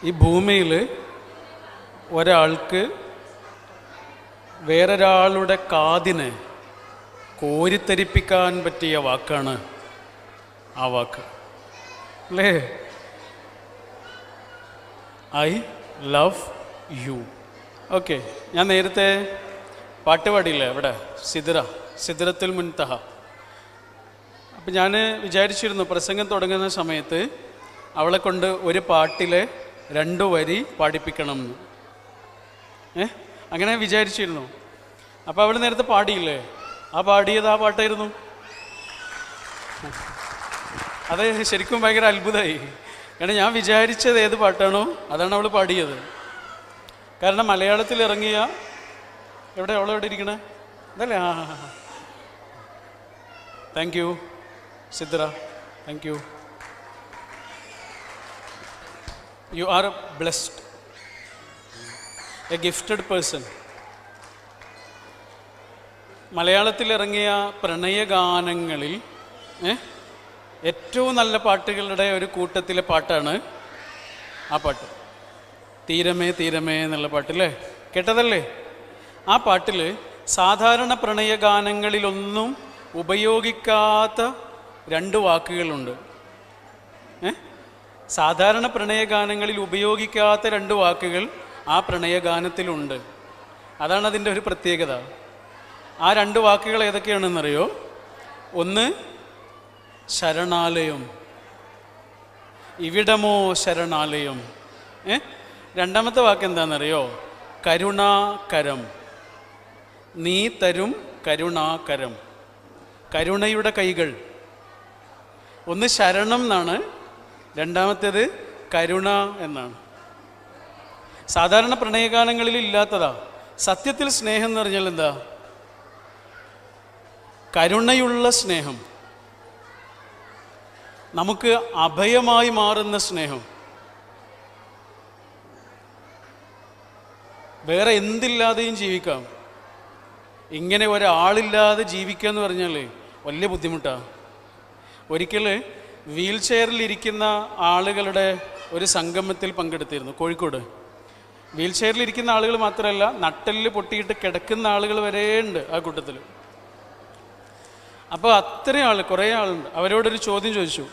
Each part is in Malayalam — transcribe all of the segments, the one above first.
ഈ ഭൂമിയിൽ ഒരാൾക്ക് വേറൊരാളുടെ കാതിനെ കോരിത്തരിപ്പിക്കാൻ പറ്റിയ വാക്കാണ് ആ വാക്ക്, അല്ലേ? I love you. ഓക്കെ, ഞാൻ നേരത്തെ പാട്ട് പാടിയില്ലേ ഇവിടെ, സിദ്റത്തുൽ മുൻതഹ. അപ്പം ഞാൻ വിചാരിച്ചിരുന്നു പ്രസംഗം തുടങ്ങുന്ന സമയത്ത് അവളെ കൊണ്ട് ഒരു പാട്ടിലെ 2 വരി പാടിപ്പിക്കണം എന്ന്. അങ്ങനെ വിചാരിച്ചിരുന്നു. അപ്പോൾ അവൾ നേരത്തെ പാടിയില്ലേ, ആ പാട്ടായിരുന്നു. അത് ശരിക്കും ഭയങ്കര അത്ഭുതമായി. കാരണം ഞാൻ വിചാരിച്ചത് ഏത് പാട്ടാണോ അതാണ് അവൾ പാടിയത്. കാരണം മലയാളത്തിൽ ഇറങ്ങിയ അവളെവിടെ ഇരിക്കണേ അതല്ലേ? Thank you Sidra, thank you. You are blessed, a gifted person. മലയാളത്തിൽ ഇറങ്ങിയ പ്രണയഗാനങ്ങളിൽ ഏറ്റവും നല്ല പാട്ടുകളുടെ ഒരു കൂട്ടത്തിലെ പാട്ടാണ് ആ പാട്ട്. തീരമേ തീരമേ എന്നുള്ള പാട്ടില്ലേ, കേട്ടതല്ലേ? ആ പാട്ടിൽ സാധാരണ പ്രണയഗാനങ്ങളിലൊന്നും ഉപയോഗിക്കാത്ത 2 വാക്കുകളുണ്ട്. സാധാരണ പ്രണയഗാനങ്ങളിൽ ഉപയോഗിക്കാത്ത 2 വാക്കുകൾ ആ പ്രണയഗാനത്തിലുണ്ട്. അതാണ് അതിൻ്റെ ഒരു പ്രത്യേകത. ആ 2 വാക്കുകൾ ഏതൊക്കെയാണെന്നറിയോ? ഒന്ന് ശരണാലയം, ഇവിടമോ ശരണാലയം. രണ്ടാമത്തെ വാക്ക് എന്താണെന്നറിയോ? കരുണാകരം, നീ തരും കരുണാകരം, കരുണയുടെ കൈകൾ. ഒന്ന് ശരണം എന്നാണ്, രണ്ടാമത്തേത് കരുണ എന്നാണ്. സാധാരണ പ്രണയഗാനങ്ങളിൽ ഇല്ലാത്തതാ. സത്യത്തിൽ സ്നേഹം എന്ന് പറഞ്ഞാൽ എന്താ? കരുണയുള്ള സ്നേഹം, നമുക്ക് അഭയമായി മാറുന്ന സ്നേഹം. വേറെ എന്തില്ലാതെയും ജീവിക്കാം. ഇങ്ങനെ ഒരാളില്ലാതെ ജീവിക്കുക എന്ന് പറഞ്ഞാൽ വലിയ ബുദ്ധിമുട്ടാണ്. ഒരിക്കൽ വീൽ ചെയറിലിരിക്കുന്ന ആളുകളുടെ ഒരു സംഗമത്തിൽ പങ്കെടുത്തിരുന്നു കോഴിക്കോട്. വീൽ ചെയറിലിരിക്കുന്ന ആളുകൾ മാത്രമല്ല, നട്ടെല്ല് പൊട്ടിയിട്ട് കിടക്കുന്ന ആളുകൾ വരെ ഉണ്ട് ആ കൂട്ടത്തിൽ. അപ്പോൾ അത്രയും കുറേ ആളുണ്ട്. അവരോടൊരു ചോദ്യം ചോദിച്ചു.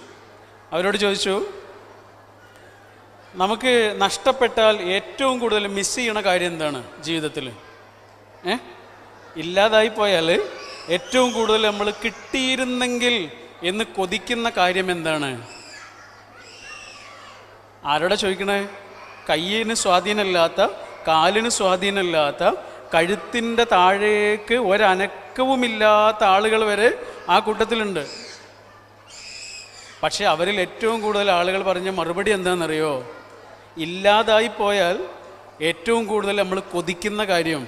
നമുക്ക് നഷ്ടപ്പെട്ടാൽ ഏറ്റവും കൂടുതൽ മിസ് ചെയ്യണ കാര്യം എന്താണ് ജീവിതത്തിൽ? ഇല്ലാതായി പോയാൽ ഏറ്റവും കൂടുതൽ നമ്മൾ കിട്ടിയിരുന്നെങ്കിൽ എന്ന് കൊതിക്കുന്ന കാര്യം എന്താണ്? ആരോടെ ചോദിക്കണേ? കയ്യിന് സ്വാധീനമില്ലാത്ത, കാലിന് സ്വാധീനമില്ലാത്ത, കഴുത്തിൻ്റെ താഴേക്ക് ഒരനക്കവുമില്ലാത്ത ആളുകൾ വരെ ആ കൂട്ടത്തിലുണ്ട്. പക്ഷെ അവരിൽ ഏറ്റവും കൂടുതൽ ആളുകൾ പറഞ്ഞ മറുപടി എന്താണെന്നറിയോ? ഇല്ലാതായി പോയാൽ ഏറ്റവും കൂടുതൽ നമ്മൾ കൊതിക്കുന്ന കാര്യം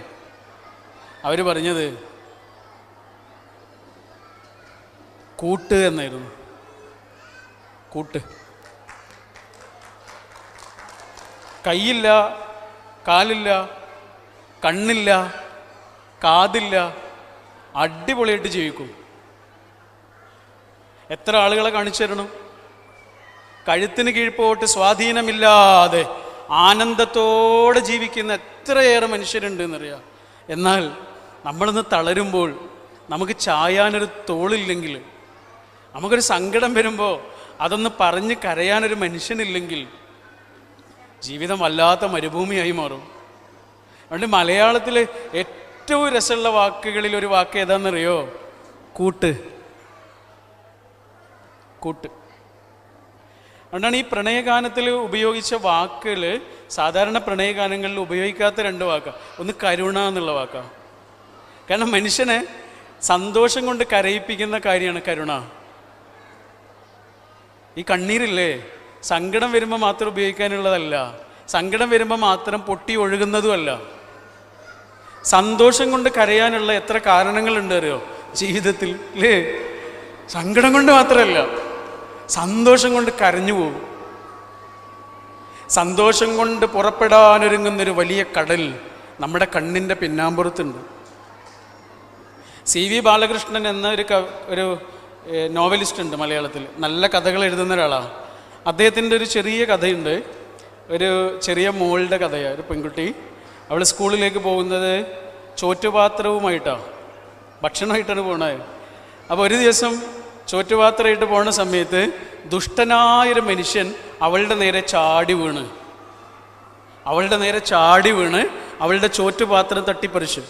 അവർ പറഞ്ഞത് കൂട്ട് എന്നായിരുന്നു. കൂട്ട്. കൈയില്ല, കാലില്ല, കണ്ണില്ല, കാതില്ല, അടിപൊളിയായിട്ട് ജീവിക്കും. എത്ര ആളുകളെ കാണിച്ചു തരണം? കഴുത്തിന് കീഴ്പോട്ട് സ്വാധീനമില്ലാതെ ആനന്ദത്തോടെ ജീവിക്കുന്ന എത്രയേറെ മനുഷ്യരുണ്ട് എന്നറിയാം. എന്നാൽ നമ്മളിന്ന് തളരുമ്പോൾ, നമുക്ക് ചായാനൊരു തോളില്ലെങ്കിൽ, നമുക്കൊരു സങ്കടം വരുമ്പോൾ അതൊന്ന് പറഞ്ഞ് കരയാനൊരു മനുഷ്യനില്ലെങ്കിൽ ജീവിതം വല്ലാത്ത മരുഭൂമിയായി മാറും. അതുകൊണ്ട് മലയാളത്തിൽ ഏറ്റവും രസമുള്ള വാക്കുകളിൽ ഒരു വാക്ക് ഏതാണെന്നറിയോ? കൂട്ട്. കൂട്ട്. അതുകൊണ്ടാണ് ഈ പ്രണയഗാനത്തിൽ ഉപയോഗിച്ച വാക്കുകൾ സാധാരണ പ്രണയഗാനങ്ങളിൽ ഉപയോഗിക്കാത്ത 2 വാക്കാണ്. ഒന്ന് കരുണ എന്നുള്ള വാക്കാണ്. കാരണം മനുഷ്യനെ സന്തോഷം കൊണ്ട് കരയിപ്പിക്കുന്ന കാര്യമാണ് കരുണ. ഈ കണ്ണീരില്ലേ, സങ്കടം വരുമ്പോൾ മാത്രം ഉപയോഗിക്കാനുള്ളതല്ല, സങ്കടം വരുമ്പോൾ മാത്രം പൊട്ടി ഒഴുകുന്നതുമല്ല. സന്തോഷം കൊണ്ട് കരയാനുള്ള എത്ര കാരണങ്ങളുണ്ട് അറിയോ ജീവിതത്തിൽ, അല്ലേ? സങ്കടം കൊണ്ട് മാത്രമല്ല, സന്തോഷം കൊണ്ട് കരഞ്ഞു പോകും. സന്തോഷം കൊണ്ട് പുറപ്പെടാനൊരുങ്ങുന്നൊരു വലിയ കടൽ നമ്മുടെ കണ്ണിൻ്റെ പിന്നാമ്പുറത്തുണ്ട്. സി വി ബാലകൃഷ്ണൻ എന്ന ഒരു നോവലിസ്റ്റ് ഉണ്ട് മലയാളത്തിൽ. നല്ല കഥകൾ എഴുതുന്ന ഒരാളാണ്. അദ്ദേഹത്തിൻ്റെ ഒരു ചെറിയ കഥയുണ്ട്. ഒരു ചെറിയ മോളുടെ കഥയാണ്. ഒരു പെൺകുട്ടി, അവൾ സ്കൂളിലേക്ക് പോകുന്നത് ചോറ്റുപാത്രവുമായിട്ടാണ്, ഭക്ഷണമായിട്ടാണ് പോണത്. അപ്പോൾ ഒരു ദിവസം ചോറ്റുപാത്രമായിട്ട് പോകുന്ന സമയത്ത് ദുഷ്ടനായൊരു മനുഷ്യൻ അവളുടെ നേരെ ചാടി വീണ് അവളുടെ ചോറ്റുപാത്രം തട്ടിപ്പറിച്ചു.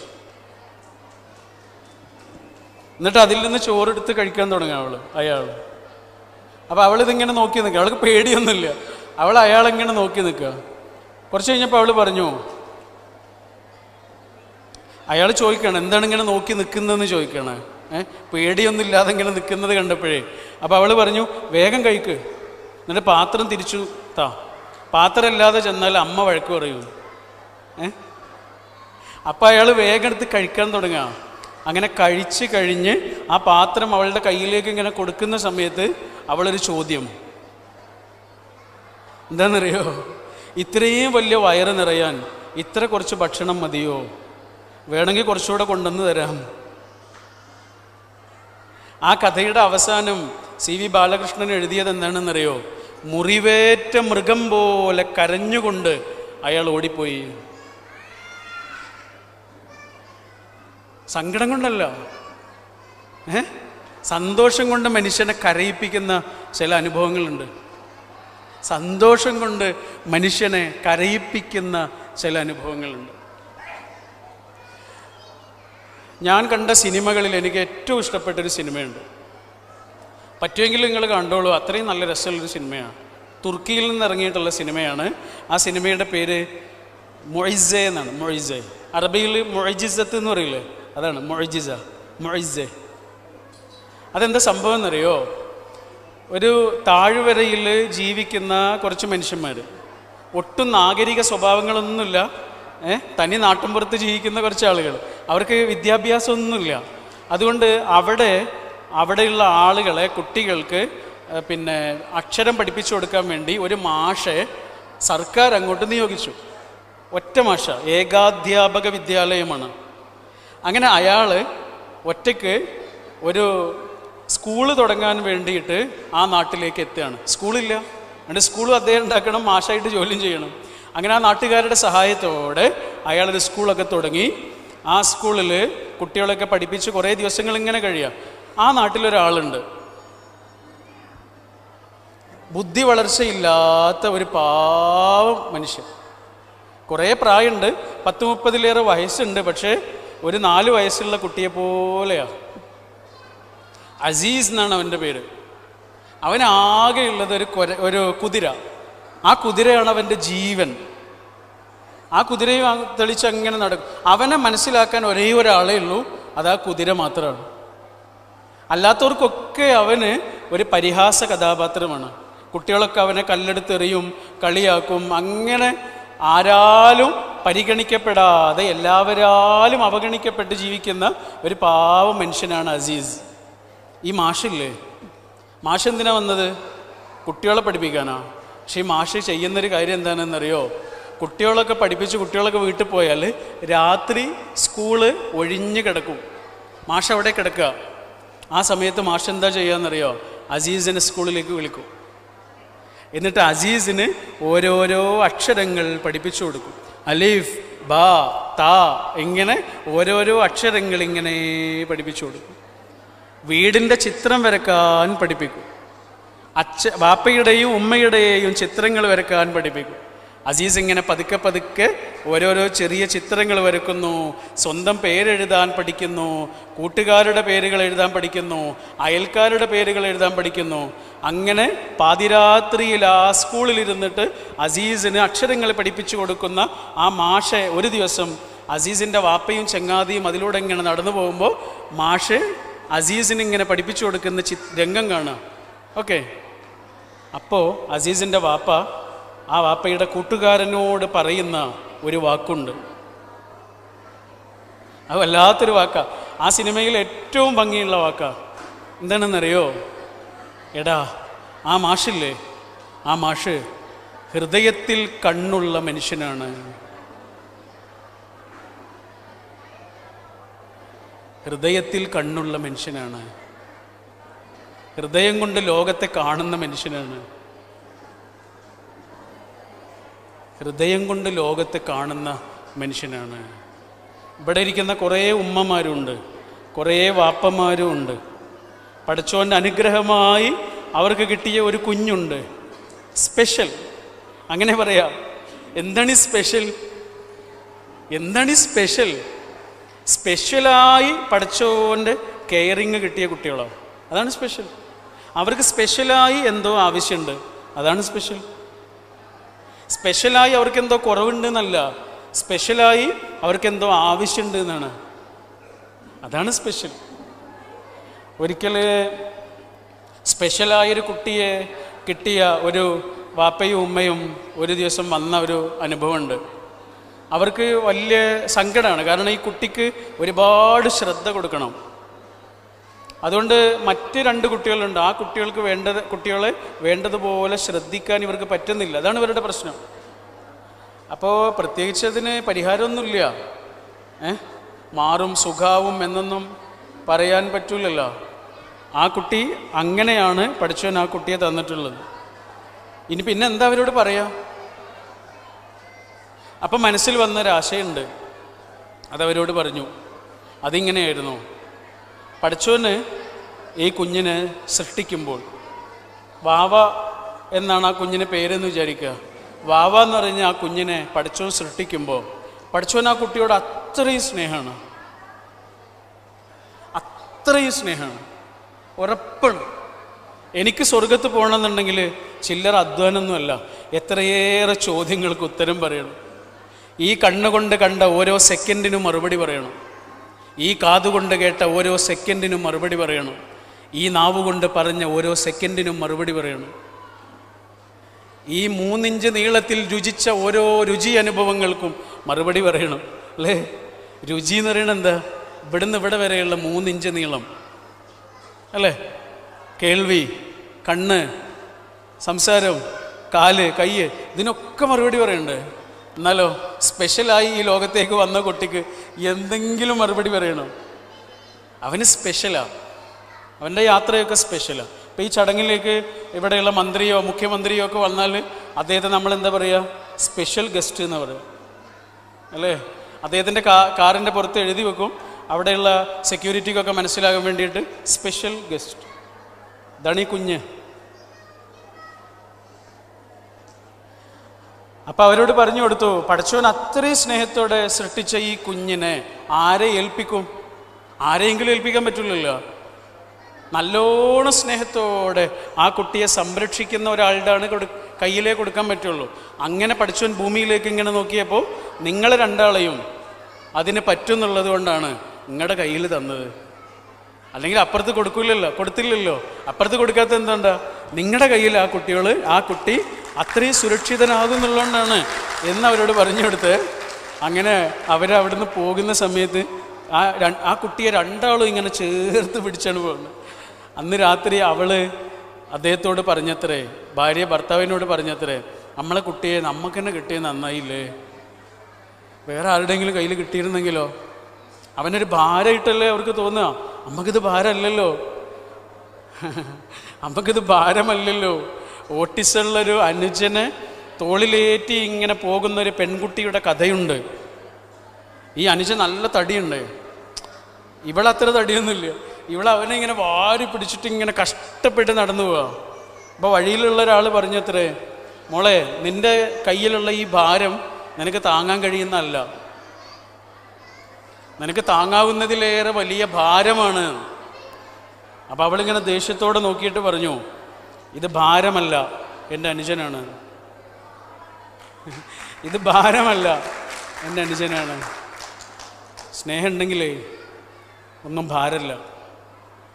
എന്നിട്ട് അതിൽ നിന്ന് ചോറെടുത്ത് കഴിക്കാൻ തുടങ്ങുക അയാൾ. അപ്പോൾ അവളിതിങ്ങനെ നോക്കി നിൽക്കുക, അവൾക്ക് പേടിയൊന്നുമില്ല. അയാളെങ്ങനെ നോക്കി നിൽക്കുക. കുറച്ച് കഴിഞ്ഞപ്പോൾ അവൾ പറഞ്ഞു, അയാൾ ചോദിക്കണം എന്താണ് ഇങ്ങനെ നോക്കി നിൽക്കുന്നതെന്ന് ചോദിക്കണേ, പേടിയൊന്നും ഇല്ലാതെ ഇങ്ങനെ നിൽക്കുന്നത് കണ്ടപ്പോഴേ. അപ്പോൾ അവൾ പറഞ്ഞു, വേഗം കഴിക്ക്, എന്നിട്ട് പാത്രം തിരിച്ചു താ, പാത്രം ഇല്ലാതെ ചെന്നാൽ അമ്മ വഴക്ക് പറയൂ. അപ്പം അയാൾ വേഗം എടുത്ത് കഴിക്കാൻ തുടങ്ങുക. അങ്ങനെ കഴിച്ച് കഴിഞ്ഞ് ആ പാത്രം അവളുടെ കയ്യിലേക്ക് ഇങ്ങനെ കൊടുക്കുന്ന സമയത്ത് അവളൊരു ചോദ്യം, എന്താണെന്നറിയോ? ഇത്രയും വലിയ വയറ് നിറയാൻ ഇത്ര കുറച്ച് ഭക്ഷണം മതിയോ? വേണമെങ്കിൽ കുറച്ചുകൂടെ കൊണ്ടുവന്ന് തരാം. ആ കഥയുടെ അവസാനം സി വി ബാലകൃഷ്ണൻ എഴുതിയത് എന്താണെന്നറിയോ? മുറിവേറ്റ മൃഗം പോലെ കരഞ്ഞുകൊണ്ട് അയാൾ ഓടിപ്പോയി. സങ്കടം കൊണ്ടല്ല, സന്തോഷം കൊണ്ട് മനുഷ്യനെ കരയിപ്പിക്കുന്ന ചില അനുഭവങ്ങളുണ്ട്. സന്തോഷം കൊണ്ട് മനുഷ്യനെ കരയിപ്പിക്കുന്ന ചില അനുഭവങ്ങളുണ്ട്. ഞാൻ കണ്ട സിനിമകളിൽ എനിക്ക് ഏറ്റവും ഇഷ്ടപ്പെട്ടൊരു സിനിമയുണ്ട്. പറ്റുമെങ്കിൽ നിങ്ങൾ കണ്ടോളൂ, അത്രയും നല്ല രസമുള്ളൊരു സിനിമയാണ്. തുർക്കിയിൽ നിന്ന് ഇറങ്ങിയിട്ടുള്ള സിനിമയാണ്. ആ സിനിമയുടെ പേര് മൊയ്സെ എന്നാണ്. മൊയ്സെ, അറബിയിൽ മൊയ്ജിസത്ത് എന്ന് പറയില്ലേ, അതാണ് മൊയ്സെ. അതെന്താ സംഭവം എന്നറിയോ? ഒരു താഴ്വരയിൽ ജീവിക്കുന്ന കുറച്ച് മനുഷ്യന്മാർ, ഒട്ടും നാഗരിക സ്വഭാവങ്ങളൊന്നുമില്ല, തനി നാട്ടിൻപുറത്ത് ജീവിക്കുന്ന കുറച്ച് ആളുകൾ, അവർക്ക് വിദ്യാഭ്യാസമൊന്നുമില്ല. അതുകൊണ്ട് അവിടെയുള്ള ആളുകളെ, കുട്ടികൾക്ക് പിന്നെ അക്ഷരം പഠിപ്പിച്ചു കൊടുക്കാൻ വേണ്ടി ഒരു മാഷെ സർക്കാർ അങ്ങോട്ട് നിയോഗിച്ചു. ഒറ്റ മാഷ, ഏകാധ്യാപക വിദ്യാലയമാണ്. അങ്ങനെ അയാൾ ഒറ്റയ്ക്ക് ഒരു സ്കൂള് തുടങ്ങാൻ വേണ്ടിയിട്ട് ആ നാട്ടിലേക്ക് എത്തുകയാണ്. സ്കൂളില്ല, എന്നിട്ട് സ്കൂളും അദ്ദേഹം ഉണ്ടാക്കണം, മാഷായിട്ട് ജോലിയും ചെയ്യണം. അങ്ങനെ ആ നാട്ടുകാരുടെ സഹായത്തോടെ അയാളൊരു സ്കൂളൊക്കെ തുടങ്ങി. ആ സ്കൂളിൽ കുട്ടികളൊക്കെ പഠിപ്പിച്ച് കുറേ ദിവസങ്ങൾ ഇങ്ങനെ കഴിയാം. ആ നാട്ടിലൊരാളുണ്ട്, ബുദ്ധി വളർച്ചയില്ലാത്ത ഒരു പാവം മനുഷ്യൻ. കുറേ പ്രായമുണ്ട്, 10-30 വയസ്സുണ്ട്, പക്ഷേ ഒരു 4 വയസ്സുള്ള കുട്ടിയെ പോലെയാണ്. അസീസ് എന്നാണ് അവൻ്റെ പേര്. അവനാകെയുള്ളത് ഒരു കുതിര. ആ കുതിരയാണ് അവൻ്റെ ജീവൻ. ആ കുതിരയും തെളിച്ച് അങ്ങനെ നടക്കും. അവനെ മനസ്സിലാക്കാൻ ഒരേ ഒരാളേ ഉള്ളൂ, അത് ആ കുതിര മാത്രമാണ്. അല്ലാത്തവർക്കൊക്കെ അവന് ഒരു പരിഹാസ കഥാപാത്രമാണ്. കുട്ടികളൊക്കെ അവനെ കല്ലെടുത്തെറിയും, കളിയാക്കും. അങ്ങനെ ആരാലും പരിഗണിക്കപ്പെടാതെ എല്ലാവരാലും അവഗണിക്കപ്പെട്ട് ജീവിക്കുന്ന ഒരു പാവം മനുഷ്യനാണ് അസീസ്. ഈ മാഷില്ലേ, മാഷ് എന്തിനാ വന്നത്? കുട്ടികളെ പഠിപ്പിക്കാനാ. പക്ഷേ ഈ മാഷ് ചെയ്യുന്നൊരു കാര്യം എന്താണെന്നറിയോ? കുട്ടികളൊക്കെ പഠിപ്പിച്ച് കുട്ടികളൊക്കെ വീട്ടിൽ പോയാൽ രാത്രി സ്കൂള് ഒഴിഞ്ഞു കിടക്കും, മാഷ് അവിടെ കിടക്കുക. ആ സമയത്ത് മാഷ് എന്താ ചെയ്യാന്നറിയോ? അസീസിനെ സ്കൂളിലേക്ക് വിളിക്കും. എന്നിട്ട് അസീസിന് ഓരോരോ അക്ഷരങ്ങൾ പഠിപ്പിച്ചു കൊടുക്കും. അലീഫ്, ബാ, താ, ഇങ്ങനെ ഓരോരോ അക്ഷരങ്ങൾ ഇങ്ങനെ പഠിപ്പിച്ചു കൊടുക്കും. വീടിൻ്റെ ചിത്രം വരക്കാൻ പഠിപ്പിക്കും. ബാപ്പയുടെയും ഉമ്മയുടെയും ചിത്രങ്ങൾ വരക്കാൻ പഠിപ്പിക്കും. അസീസ് ഇങ്ങനെ പതുക്കെ പതുക്കെ ഓരോരോ ചെറിയ ചിത്രങ്ങൾ വരക്കുന്നു. സ്വന്തം പേരെഴുതാൻ പഠിക്കുന്നു, കൂട്ടുകാരുടെ പേരുകൾ എഴുതാൻ പഠിക്കുന്നു, അയൽക്കാരുടെ പേരുകൾ എഴുതാൻ പഠിക്കുന്നു. അങ്ങനെ പാതിരാത്രിയിൽ ആ സ്കൂളിലിരുന്നിട്ട് അസീസിന് അക്ഷരങ്ങൾ പഠിപ്പിച്ചു കൊടുക്കുന്ന ആ മാഷെ ഒരു ദിവസം അസീസിൻ്റെ വാപ്പയും ചങ്ങാതിയും അതിലൂടെ ഇങ്ങനെ നടന്നു പോകുമ്പോൾ മാഷ് അസീസിന് ഇങ്ങനെ പഠിപ്പിച്ചു കൊടുക്കുന്ന രംഗം കാണുക. ഓക്കെ, അപ്പോൾ അസീസിൻ്റെ വാപ്പ ആ വാപ്പയുടെ കൂട്ടുകാരനോട് പറയുന്ന ഒരു വാക്കുണ്ട്. അത് വല്ലാത്തൊരു വാക്കാണ്. ആ സിനിമയിൽ ഏറ്റവും ഭംഗിയുള്ള വാക്കാണ്. എന്താണെന്നറിയോ? എടാ, ആ മാഷില്ലേ, ആ മാഷ് ഹൃദയത്തിൽ കണ്ണുള്ള മനുഷ്യനാണ്. ഹൃദയത്തിൽ കണ്ണുള്ള മനുഷ്യനാണ്. ഹൃദയം കൊണ്ട് ലോകത്തെ കാണുന്ന മനുഷ്യനാണ്. ഹൃദയം കൊണ്ട് ലോകത്തെ കാണുന്ന മനുഷ്യനാണ്. ഇവിടെ ഇരിക്കുന്ന കുറേ ഉമ്മമാരുണ്ട്, കുറേ വാപ്പമാരും ഉണ്ട്. പടച്ചോൻ്റെ അനുഗ്രഹമായി അവർക്ക് കിട്ടിയ ഒരു കുഞ്ഞുണ്ട്, സ്പെഷ്യൽ. അങ്ങനെ പറയാം. എന്താണ് ഈ സ്പെഷ്യൽ? എന്താണ് ഈ സ്പെഷ്യൽ? സ്പെഷ്യലായി പടച്ചോൻ്റെ കെയറിങ് കിട്ടിയ കുട്ടികളോ, അതാണ് സ്പെഷ്യൽ. അവർക്ക് സ്പെഷ്യലായി എന്തോ ആവശ്യമുണ്ട്, അതാണ് സ്പെഷ്യൽ. സ്പെഷ്യലായി അവർക്ക് എന്തോ കുറവുണ്ട് എന്നല്ല, സ്പെഷ്യലായി അവർക്ക് എന്തോ ആവശ്യമുണ്ട് എന്നാണ്, അതാണ് സ്പെഷ്യൽ. ഒരിക്കൽ സ്പെഷ്യലായൊരു കുട്ടിയെ കിട്ടിയ ഒരു വാപ്പയും ഉമ്മയും ഒരു ദിവസം വന്ന ഒരു അനുഭവമുണ്ട്. അവർക്ക് വലിയ സങ്കടമാണ്. കാരണം ഈ കുട്ടിക്ക് ഒരുപാട് ശ്രദ്ധ കൊടുക്കണം. അതുകൊണ്ട് മറ്റ് 2 കുട്ടികളുണ്ട്. ആ കുട്ടികളെ വേണ്ടതുപോലെ ശ്രദ്ധിക്കാൻ ഇവർക്ക് പറ്റുന്നില്ല. അതാണ് ഇവരുടെ പ്രശ്നം. അപ്പോൾ പ്രത്യേകിച്ച് അതിന് പരിഹാരമൊന്നുമില്ല. മാറും സുഖാവും എന്നൊന്നും പറയാൻ പറ്റൂലല്ലോ. ആ കുട്ടി അങ്ങനെയാണ് പഠിച്ചവൻ ആ കുട്ടിയെ തന്നിട്ടുള്ളത്. ഇനി പിന്നെ എന്താ അവരോട് പറയാ? അപ്പം മനസ്സിൽ വന്നൊരാശയുണ്ട്, അതവരോട് പറഞ്ഞു. അതിങ്ങനെയായിരുന്നു, പഠിച്ചവന് ഈ കുഞ്ഞിനെ സൃഷ്ടിക്കുമ്പോൾ, വാവ എന്നാണ് ആ കുഞ്ഞിന് പേരെന്ന് വിചാരിക്കുക. വാവ എന്ന് പറഞ്ഞ ആ കുഞ്ഞിനെ പഠിച്ചവൻ സൃഷ്ടിക്കുമ്പോൾ പഠിച്ചവൻ ആ കുട്ടിയോട് അത്രയും സ്നേഹമാണ്, അത്രയും സ്നേഹമാണ്. ഉറപ്പാണ്. എനിക്ക് സ്വർഗത്ത് പോകണമെന്നുണ്ടെങ്കിൽ ചില്ലറ അധ്വാനമൊന്നുമല്ല, എത്രയേറെ ചോദ്യങ്ങൾക്ക് ഉത്തരം പറയണം. ഈ കണ്ണുകൊണ്ട് കണ്ട ഓരോ സെക്കൻഡിനും മറുപടി പറയണം. ഈ കാതുകൊണ്ട് കേട്ട ഓരോ സെക്കൻഡിനും മറുപടി പറയണം. ഈ നാവ് കൊണ്ട് പറഞ്ഞ ഓരോ സെക്കൻഡിനും മറുപടി പറയണം. ഈ 3 ഇഞ്ച് നീളത്തിൽ രുചിച്ച ഓരോ രുചി അനുഭവങ്ങൾക്കും മറുപടി പറയണം, അല്ലേ? രുചി എന്ന് പറയണത് എന്താ? ഇവിടുന്ന് ഇവിടെ വരെയുള്ള 3 ഇഞ്ച് നീളം, അല്ലേ? കേൾവി, കണ്ണ്, സംസാരം, കാല്, കൈ, ഇതിനൊക്കെ മറുപടി പറയണ്ടേ? എന്നാലോ സ്പെഷ്യലായി ഈ ലോകത്തേക്ക് വന്ന കുട്ടിക്ക് എന്തെങ്കിലും മറുപടി പറയണം. അവന് സ്പെഷ്യലാണ്, അവൻ്റെ യാത്രയൊക്കെ സ്പെഷ്യലാണ്. ഇപ്പോൾ ഈ ചടങ്ങിലേക്ക് ഇവിടെയുള്ള മന്ത്രിയോ മുഖ്യമന്ത്രിയോ ഒക്കെ വന്നാൽ അദ്ദേഹത്തെ നമ്മൾ എന്താ പറയുക? സ്പെഷ്യൽ ഗസ്റ്റ് എന്ന് പറയും, അല്ലേ? അദ്ദേഹത്തിൻ്റെ കാറിൻ്റെ പുറത്ത് എഴുതി വെക്കും, അവിടെയുള്ള സെക്യൂരിറ്റിക്കൊക്കെ മനസ്സിലാകാൻ വേണ്ടിയിട്ട് സ്പെഷ്യൽ ഗസ്റ്റ്. ഇതാണ് ഈ കുഞ്ഞ്. അപ്പം അവരോട് പറഞ്ഞു കൊടുത്തു, പടച്ചവൻ അത്രയും സ്നേഹത്തോടെ സൃഷ്ടിച്ച ഈ കുഞ്ഞിനെ ആരെ ഏൽപ്പിക്കും? ആരെയെങ്കിലും ഏൽപ്പിക്കാൻ പറ്റില്ലല്ലോ. നല്ലോണം സ്നേഹത്തോടെ ആ കുട്ടിയെ സംരക്ഷിക്കുന്ന ഒരാളുടെ കയ്യിലേ കൊടുക്കാൻ പറ്റുള്ളൂ. അങ്ങനെ പഠിച്ചവൻ ഭൂമിയിലേക്ക് ഇങ്ങനെ നോക്കിയപ്പോൾ നിങ്ങൾ 2 അതിന് പറ്റുന്നുള്ളത് കൊണ്ടാണ് നിങ്ങളുടെ കയ്യിൽ തന്നത്. അല്ലെങ്കിൽ അപ്പുറത്ത് കൊടുത്തില്ലല്ലോ. അപ്പുറത്ത് കൊടുക്കാത്ത എന്താ? നിങ്ങളുടെ കയ്യിൽ ആ കുട്ടി അത്രയും സുരക്ഷിതനാകുന്നുള്ളതുകൊണ്ടാണ് എന്ന് അവരോട് പറഞ്ഞു കൊടുത്ത്, അങ്ങനെ അവരവിടുന്ന് പോകുന്ന സമയത്ത് ആ കുട്ടിയെ 2 ഇങ്ങനെ ചേർത്ത് പിടിച്ചാണ് പോകുന്നത്. അന്ന് രാത്രി അവള് അദ്ദേഹത്തോട് പറഞ്ഞത്രേ, ഭാര്യ ഭർത്താവിനോട് പറഞ്ഞത്രേ, നമ്മളെ കുട്ടിയെ നമുക്ക് തന്നെ കിട്ടിയത് നന്നായില്ലേ, വേറെ ആരുടെയെങ്കിലും കയ്യിൽ കിട്ടിയിരുന്നെങ്കിലോ? അവനൊരു ഭാരമായിട്ടല്ലേ അവർക്ക് തോന്നുക. നമുക്കിത് ഭാരമല്ലല്ലോ, നമുക്കിത് ഭാരമല്ലല്ലോ. ഓട്ടിസമുള്ളൊരു അനുജനെ തോളിലേറ്റി ഇങ്ങനെ പോകുന്നൊരു പെൺകുട്ടിയുടെ കഥയുണ്ട്. ഈ അനുജൻ നല്ല തടിയുണ്ട്, ഇവളത്ര തടിയൊന്നുമില്ല. അവനെ ഇങ്ങനെ വാരി പിടിച്ചിട്ട് ഇങ്ങനെ കഷ്ടപ്പെട്ട് നടന്നു പോവാ. അപ്പോൾ വഴിയിലുള്ള ഒരാൾ പറഞ്ഞത്രേ, മോളെ നിൻ്റെ കയ്യിലുള്ള ഈ ഭാരം നിനക്ക് താങ്ങാൻ കഴിയുന്നതല്ല, നിനക്ക് താങ്ങാവുന്നതിലേറെ വലിയ ഭാരമാണ്. അപ്പോൾ അവളിങ്ങനെ ദേഷ്യത്തോടെ നോക്കിയിട്ട് പറഞ്ഞു, ഇത് ഭാരമല്ല, എൻ്റെ അനുജനാണ്. ഇത് ഭാരമല്ല, എൻ്റെ അനുജനാണ്. സ്നേഹം ഉണ്ടെങ്കിലേ ഒന്നും ഭാരമല്ല,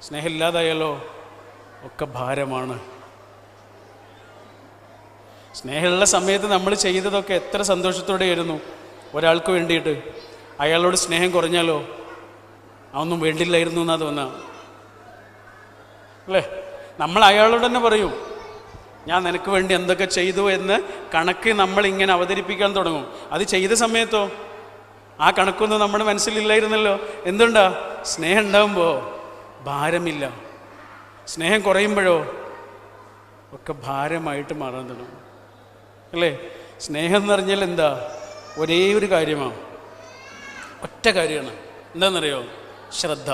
സ്നേഹമില്ലാതായാലോ ഒക്കെ ഭാരമാണ്. സ്നേഹമുള്ള സമയത്ത് നമ്മൾ ചെയ്തതൊക്കെ എത്ര സന്തോഷത്തോടെയായിരുന്നു. ഒരാൾക്ക് വേണ്ടിയിട്ട് അയാളോട് സ്നേഹം കുറഞ്ഞാലോ അതൊന്നും വേണ്ടില്ലായിരുന്നു എന്നാ തോന്നുക, അല്ലേ? നമ്മൾ അയാളോട് തന്നെ പറയും, ഞാൻ നിനക്ക് വേണ്ടി എന്തൊക്കെ ചെയ്തു എന്ന് കണക്ക് നമ്മളിങ്ങനെ അവതരിപ്പിക്കാൻ തുടങ്ങും. അത് ചെയ്ത സമയത്തോ ആ കണക്കൊന്നും നമ്മുടെ മനസ്സിലില്ലായിരുന്നല്ലോ. എന്തുണ്ടാ? സ്നേഹം ഉണ്ടാകുമ്പോൾ ഭാരമില്ല, സ്നേഹം കുറയുമ്പോഴോ ഒക്കെ ഭാരമായിട്ട് മാറാൻ തുടങ്ങും, അല്ലേ? സ്നേഹം എന്ന് പറഞ്ഞാൽ എന്താ? ഒരേ ഒരു കാര്യമാണ്, ഒറ്റ കാര്യമാണ്. എന്താണെന്നറിയോ? ശ്രദ്ധ.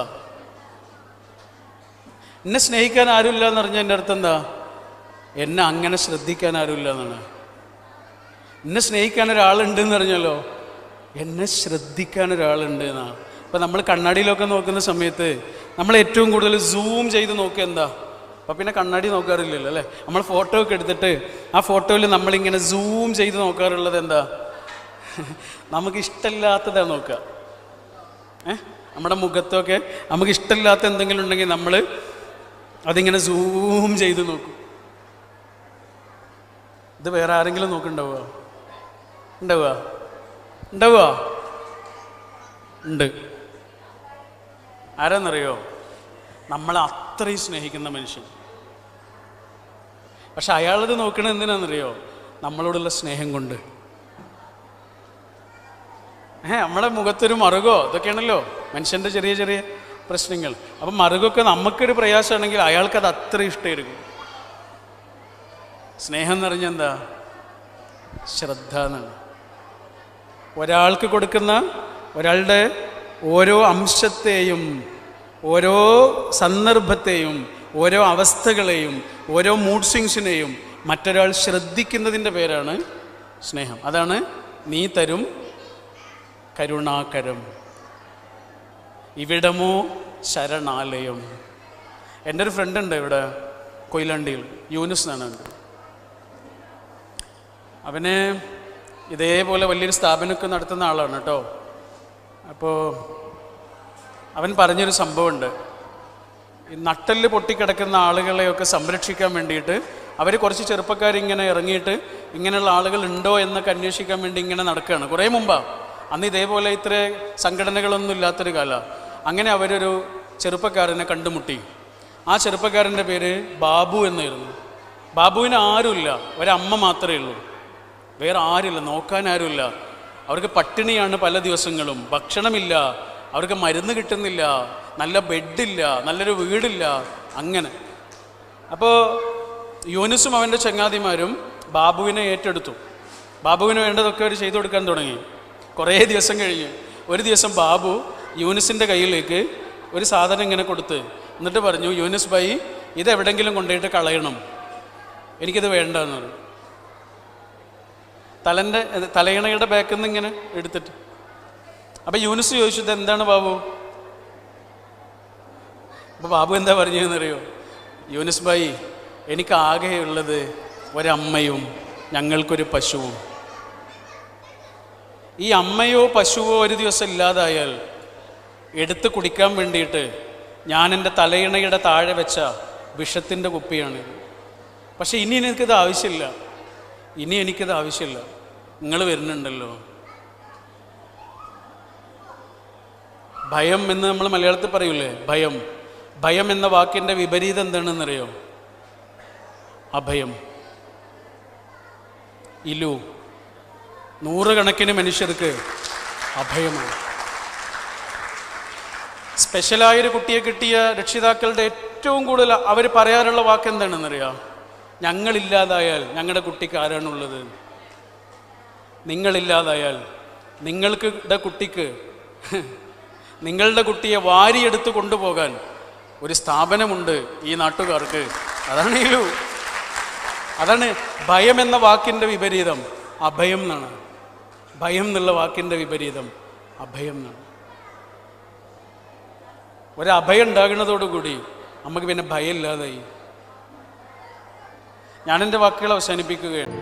എന്നെ സ്നേഹിക്കാൻ ആരുമില്ല എന്ന് പറഞ്ഞാൽ എൻ്റെ അർത്ഥം എന്താ? എന്നെ അങ്ങനെ ശ്രദ്ധിക്കാൻ ആരുമില്ല എന്നാണ്. എന്നെ സ്നേഹിക്കാൻ ഒരാളുണ്ട് എന്ന് പറഞ്ഞാലോ, എന്നെ ശ്രദ്ധിക്കാൻ ഒരാളുണ്ട് എന്നാണ്. ഇപ്പം നമ്മൾ കണ്ണാടിയിലൊക്കെ നോക്കുന്ന സമയത്ത് നമ്മൾ ഏറ്റവും കൂടുതൽ സൂം ചെയ്ത് നോക്കുക എന്താ? അപ്പം പിന്നെ കണ്ണാടി നോക്കാറില്ലല്ലോ അല്ലേ? നമ്മൾ ഫോട്ടോ ഒക്കെ എടുത്തിട്ട് ആ ഫോട്ടോയിൽ നമ്മളിങ്ങനെ സൂം ചെയ്ത് നോക്കാറുള്ളത് എന്താ? നമുക്കിഷ്ടമില്ലാത്തതാണ് നോക്കുക. നമ്മുടെ മുഖത്തൊക്കെ നമുക്ക് ഇഷ്ടമില്ലാത്ത എന്തെങ്കിലും ഉണ്ടെങ്കിൽ നമ്മൾ അതിങ്ങനെ സൂം ചെയ്ത് നോക്കും. ഇത് വേറെ ആരെങ്കിലും നോക്കുന്നുണ്ടാവുക? ഉണ്ടാവുക? ഉണ്ട്. ആരാന്നറിയോ? നമ്മളെ അത്രയും സ്നേഹിക്കുന്ന മനുഷ്യൻ. പക്ഷെ അയാളത് നോക്കണത് എന്തിനാണെന്നറിയോ? നമ്മളോടുള്ള സ്നേഹം കൊണ്ട്. നമ്മുടെ മുഖത്തൊരു മറുകോ ഇതൊക്കെയാണല്ലോ മനുഷ്യൻ്റെ ചെറിയ ചെറിയ പ്രശ്നങ്ങൾ. അപ്പം മറുകൊക്കെ നമുക്കൊരു പ്രയാസമാണെങ്കിൽ അയാൾക്കത് അത്ര ഇഷ്ടമായിരിക്കും. സ്നേഹം എന്ന് പറഞ്ഞാൽ എന്താ? ശ്രദ്ധ എന്നാണ്. ഒരാൾക്ക് കൊടുക്കുന്ന, ഒരാളുടെ ഓരോ അംശത്തെയും, ഓരോ സന്ദർഭത്തെയും, ഓരോ അവസ്ഥകളെയും, ഓരോ മൂഡ് സ്വിങ്സിനെയും മറ്റൊരാൾ ശ്രദ്ധിക്കുന്നതിൻ്റെ പേരാണ് സ്നേഹം. അതാണ് നീ തരും കരുണാകരം, ഇവിടമോ ശരണാലയം. എൻ്റെ ഒരു ഫ്രണ്ട് ഉണ്ട് ഇവിടെ കൊയിലാണ്ടിയിൽ, യൂനുസ് എന്നാണ്. അവന് ഇതേപോലെ വലിയൊരു സ്ഥാപനമൊക്കെ നടത്തുന്ന ആളാണ് കേട്ടോ. അപ്പോൾ അവൻ പറഞ്ഞൊരു സംഭവമുണ്ട്. ഈ നട്ടെല്ല് പൊട്ടിക്കിടക്കുന്ന ആളുകളെയൊക്കെ സംരക്ഷിക്കാൻ വേണ്ടിയിട്ട് അവർ കുറച്ച് ചെറുപ്പക്കാരിങ്ങനെ ഇറങ്ങിയിട്ട് ഇങ്ങനെയുള്ള ആളുകൾ ഉണ്ടോ എന്നൊക്കെ അന്വേഷിക്കാൻ വേണ്ടി ഇങ്ങനെ നടക്കുകയാണ്. കുറേ മുമ്പാണ്. അന്ന് ഇതേപോലെ ഇത്ര സംഘടനകളൊന്നും ഇല്ലാത്തൊരു കാലമാണ്. അങ്ങനെ അവരൊരു ചെറുപ്പക്കാരനെ കണ്ടുമുട്ടി. ആ ചെറുപ്പക്കാരൻ്റെ പേര് ബാബു എന്നായിരുന്നു. ബാബുവിന് ആരുമില്ല, ഒരമ്മ മാത്രമേ ഉള്ളൂ, വേറെ ആരുമില്ല, നോക്കാൻ ആരുമില്ല. അവർക്ക് പട്ടിണിയാണ് പല ദിവസങ്ങളും, ഭക്ഷണമില്ല, അവർക്ക് മരുന്ന് കിട്ടുന്നില്ല, നല്ല ബെഡില്ല, നല്ലൊരു വീടില്ല. അങ്ങനെ അപ്പോൾ യൂനുസും അവൻ്റെ ചങ്ങാതിമാരും ബാബുവിനെ ഏറ്റെടുത്തു. ബാബുവിന് വേണ്ടതൊക്കെ അവർ ചെയ്തു കൊടുക്കാൻ തുടങ്ങി. കുറേ ദിവസം കഴിഞ്ഞ് ഒരു ദിവസം ബാബു യൂനുസിൻ്റെ കയ്യിലേക്ക് ഒരു സാധനം ഇങ്ങനെ കൊടുത്ത് എന്നിട്ട് പറഞ്ഞു, യൂനുസ് ഭായി ഇതെവിടെങ്കിലും കൊണ്ടുപോയിട്ട് കളയണം, എനിക്കിത് വേണ്ടെന്ന് പറഞ്ഞു. തലയിണയുടെ ബാക്കിൽ നിന്ന് ഇങ്ങനെ എടുത്തിട്ട്. അപ്പം യൂനുസ് ചോദിച്ചു, ഇത് എന്താണ് ബാബു? അപ്പോൾ ബാബു എന്താ പറഞ്ഞതെന്നറിയോ? യൂനുസ് ഭായി, എനിക്കാകെയുള്ളത് ഒരമ്മയും ഞങ്ങൾക്കൊരു പശുവും. ഈ അമ്മയോ പശുവോ ഒരു ദിവസം ഇല്ലാതായാൽ എടുത്ത് കുടിക്കാൻ വേണ്ടിയിട്ട് ഞാൻ എൻ്റെ തലയിണയുടെ താഴെ വെച്ച വിഷത്തിൻ്റെ കുപ്പിയാണിത്. പക്ഷെ ഇനി എനിക്കിത് ആവശ്യമില്ല, നിങ്ങൾ വരുന്നുണ്ടല്ലോ. ഭയം എന്ന് നമ്മൾ മലയാളത്തിൽ പറയൂലേ, ഭയം എന്ന വാക്കിൻ്റെ വിപരീതം എന്താണെന്നറിയോ? അഭയം. ഇലു, നൂറുകണക്കിന് മനുഷ്യർക്ക് അഭയമാണ്. സ്പെഷ്യലായൊരു കുട്ടിയെ കിട്ടിയ രക്ഷിതാക്കളുടെ ഏറ്റവും കൂടുതൽ അവർ പറയാറുള്ള വാക്ക് എന്താണെന്നറിയാം? ഞങ്ങളില്ലാതായാൽ ഞങ്ങളുടെ കുട്ടിക്ക് ആരാണുള്ളത്? നിങ്ങളില്ലാതായാൽ നിങ്ങളുടെ കുട്ടിക്ക്, നിങ്ങളുടെ കുട്ടിയെ വാരിയെടുത്ത് കൊണ്ടുപോകാൻ ഒരു സ്ഥാപനമുണ്ട് ഈ നാട്ടുകാർക്ക്. അതാണ് ഇലു. അതാണ് ഭയം എന്ന വാക്കിൻ്റെ വിപരീതം അഭയം എന്നാണ്. ഭയം എന്നുള്ള വാക്കിൻ്റെ വിപരീതം അഭയം എന്നാണ്. ഒരഭയം ഉണ്ടാകുന്നതോടുകൂടി നമുക്ക് പിന്നെ ഭയമില്ലാതായി. ഞാനെൻ്റെ വാക്കുകൾ അവസാനിപ്പിക്കുകയാണ്.